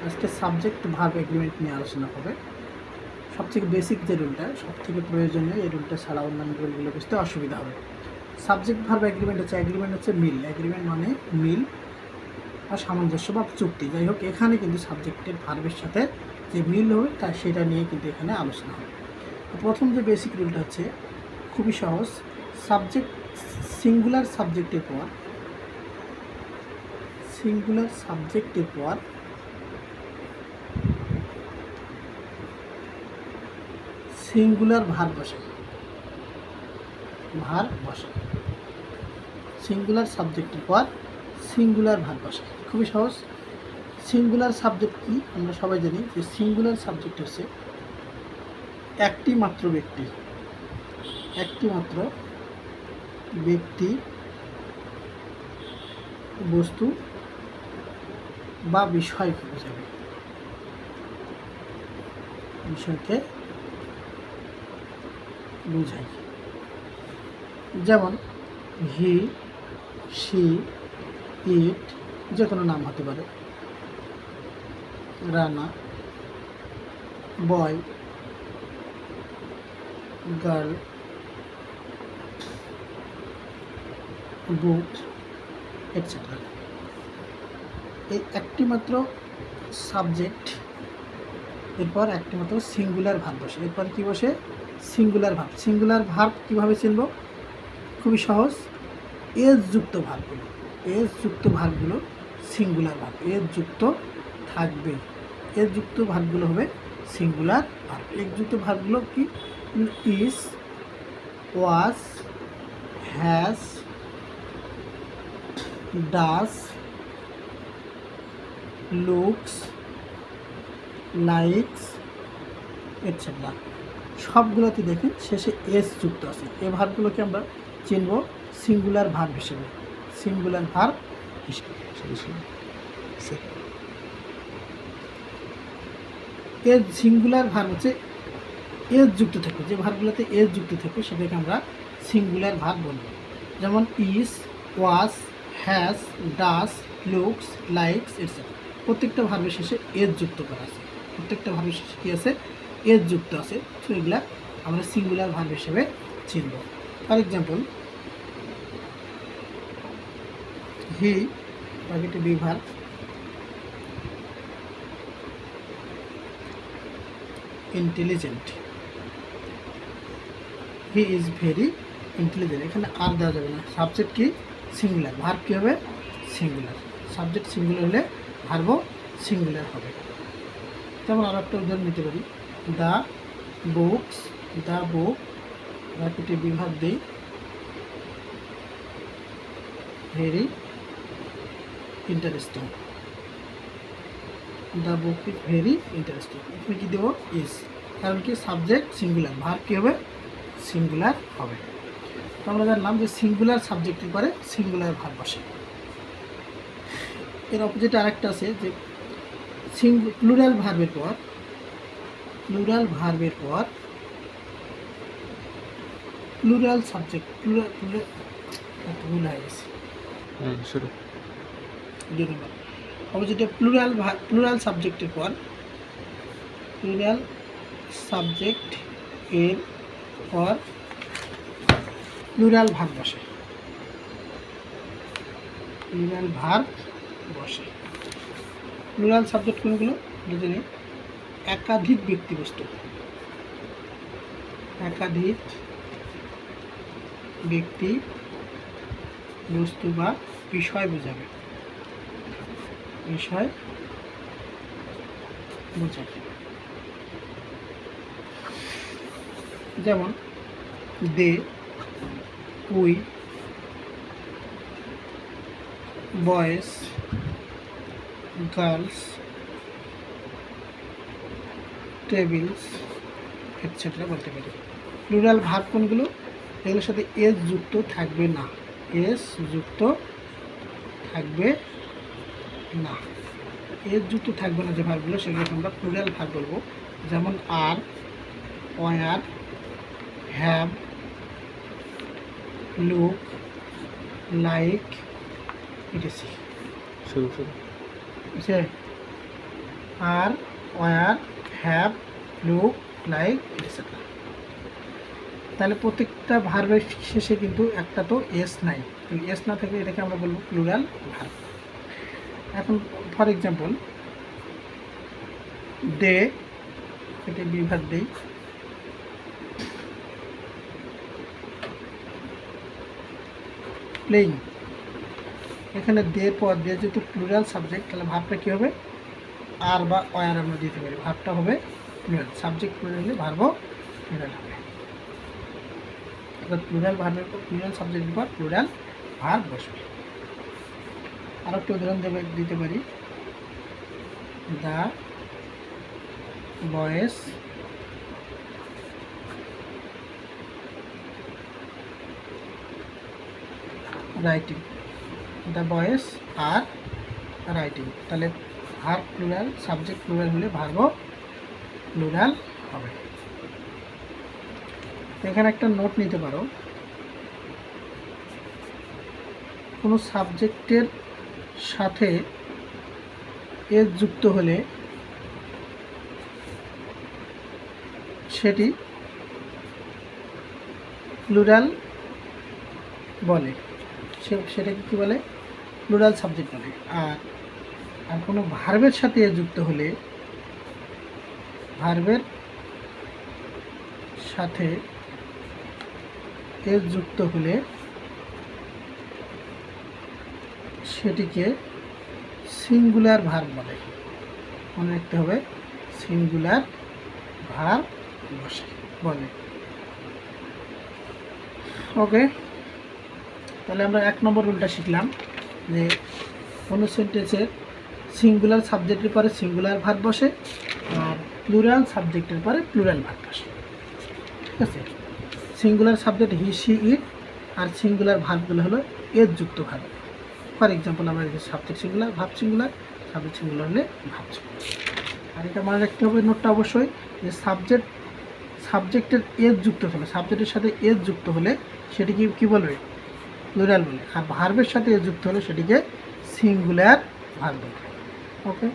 আজকে subject verb agreement নিয়ে আলোচনা হবে। সবথেকে বেসিক যে রুলটা, সবথেকে প্রয়োজনীয়, এই রুলটা ছাড়া অন্যান্য রুলগুলো বুঝতে অসুবিধা হবে। সাবজেক্ট ভার্ব এগ্রিমেন্ট হচ্ছে মিল। এগ্রিমেন্ট মানে মিল বা সামঞ্জস্য বা চুক্তি, যাই হোক। এখানে কিন্তু সাবজেক্টের ভার্বের সাথে যে মিল হবে সেটা নিয়ে কিন্তু এখানে আলোচনা হবে। প্রথম যে বেসিক রুলটা হচ্ছে খুবই সহজ। সাবজেক্ট সিঙ্গুলার সাবজেক্টের পর সিঙ্গুলার ভার্ব বসে। সিঙ্গুলার সাবজেক্টের পর সিঙ্গুলার ভার্ব বসে। খুবই সহজ। সিঙ্গুলার সাবজেক্ট কি আমরা সবাই জানি যে সিঙ্গুলার সাবজেক্ট হচ্ছে একটি মাত্র ব্যক্তি, বস্তু বা বিষয়কে বোঝাবে। যেমন হি, শি, ইট, যে কোনো নাম হতে পারে। রানা, বয়, গার্ল, বুক, এটসেট্রা। এই একটি মাত্র সাবজেক্ট, এরপর একটি মাত্র সিঙ্গুলার ভার্ব বসে। এরপর কি বসে? Singular verb. সিঙ্গুলার ভার্ব কীভাবে চিনব? খুবই সহজ। এস যুক্ত ভার্বগুলো সিঙ্গুলার ভার্ব। এস যুক্ত থাকবে। এস যুক্ত ভার্বগুলো হবে সিঙ্গুলার ভার্ব। এস যুক্ত ভার্বগুলো কি? Is, was, has, does, looks, likes, etcetera. সবগুলোতে দেখেন শেষে এস যুক্ত আছে। এই ভার্বগুলোকে আমরা চিনব সিঙ্গুলার ভার্ব হিসেবে। এর সিঙ্গুলার ভার্ব হচ্ছে এস যুক্ত থাকবে। যে ভার্বগুলোতে এস যুক্ত থাকবে সেটাকে আমরা সিঙ্গুলার ভার্ব বলব। যেমন is, was, has, does, looks, likes, etcetera. প্রত্যেকটা ভার্বের শেষে এস যুক্ত করা আছে। প্রত্যেকটা ভার্বের শেষে কী আছে? এস যুক্ত আছে। তো এগুলা আমরা সিঙ্গুলার ভার্ব হিসেবে চিনব। ফর এক্সাম্পল, হি একটা be verb, intelligent. He is very intelligent. এখানে আর দেওয়া যাবে না। সাবজেক্ট কি? সিঙ্গুলার। ভার্ব কী হবে? সিঙ্গুলার। সাবজেক্ট সিঙ্গুলার হলে ভার্বও সিঙ্গুলার হবে। যেমন আর একটা উদাহরণ নিতে পারি, দ্য বুক, ব্র্যাকেটে বি ভার্ব দিই, very interesting. The book is very interesting. এখানে কী দেবো? ইজ। কারণ কি? Subject singular. ভার্ব কী হবে? সিঙ্গুলার হবে। তো আমরা জানলাম যে সিঙ্গুলার সাবজেক্টের পরে সিঙ্গুলার ভার্ব বসে। এর অপোজিটে আরেকটা আছে যে প্লুরাল ভার্বের পর প্লুরাল সাবজেক্ট, ভুল হয়ে গেছে। অপোজিটে প্লুরাল সাবজেক্টের পর প্লুরাল সাবজেক্ট এর পর প্লুরাল ভার্ব বসে। প্লুরাল সাবজেক্ট কোনগুলো? বুঝে একাধিক ব্যক্তিবস্তু, একাধিক ব্যক্তি, বস্তু বা বিষয় বোঝাবে। যেমন they, we, boys, girls, tables, etcetera বলতে পারি। প্লুরাল ভার্ব কোনগুলো? এগুলোর সাথে এস যুক্ত থাকবে না। এস যুক্ত থাকবে না যে ভার্বগুলো, সেগুলোকে আমরা প্লুরাল ভার্ব বলবো। যেমন are, were, have, look, like, etc. Are, were, have, look, like, etcetera. তাহলে প্রত্যেকটা ভার্বের শেষে কিন্তু একটা তো এস নাই, এস না থেকে এটাকে আমরা বলবো প্লুরাল ভার্ব। এখন ফর এক্সাম্পল দে, এটা বিভাগ দেই, প্লেইং, এখানে দে পর দিয়ে যেহেতু প্লুরাল সাবজেক্ট, তাহলে ভাবটা কী হবে, আর বা ওয়ার আমরা দিতে পারি, ভাবটা হবে প্লুরাল, সাবজেক্ট প্লুরাল হলে ভার্বও প্লুরাল হবে। এবার প্লুরাল ভার্বের পর প্লুরাল সাবজেক্টের পর প্লুরাল ভার্ব বসবে। আর একটা উদাহরণ দিতে পারি, the boys writing, the boys are writing, তাহলে ভার্ব প্লুরাল, সাবজেক্ট প্লুরাল হলে ভার্বও প্লুরাল হবে। এখানে একটা নোট নিতে পারো, কোনো সাবজেক্টের সাথে এস যুক্ত হলে সেটি প্লুরাল বলে, সেটাকে কী বলে, প্লুরাল সাবজেক্ট বলে। আর কোনো ভার্বের সাথে এস যুক্ত হলে, ভার্বের সাথে এস যুক্ত হলে সেটিকে সিঙ্গুলার ভার্ব বলে। মনে রাখতে হবে, সিঙ্গুলার ভার্ব বলে। ওকে, তাহলে আমরা 1 নম্বর রুলটা শিখলাম যে কোনো সেন্টেন্সের সিঙ্গুলার সাবজেক্টের পরে সিঙ্গুলার ভার্ব বসে আর প্লুরাল সাবজেক্টের পরে প্লুরাল ভার্ব বসে। ঠিক আছে, singular subject he, she, it, আর সিঙ্গুলার ভার্বগুলো হলো এস যুক্ত ভার্ব। ফর এক্সাম্পল আমরা subject singular, verb singular, subject singular হলে ভার্ব সিঙ্গুলার। আর এটা মনে রাখতে হবে নোটটা অবশ্যই, যে সাবজেক্টের এস যুক্ত হলে, সাবজেক্টের সাথে এস যুক্ত হলে সেটিকে কী বলবে, প্লুরাল বলে। আর ভার্বের সাথে এস যুক্ত হলে সেটিকে সিঙ্গুলার ভার্ব বলবে। ওকে।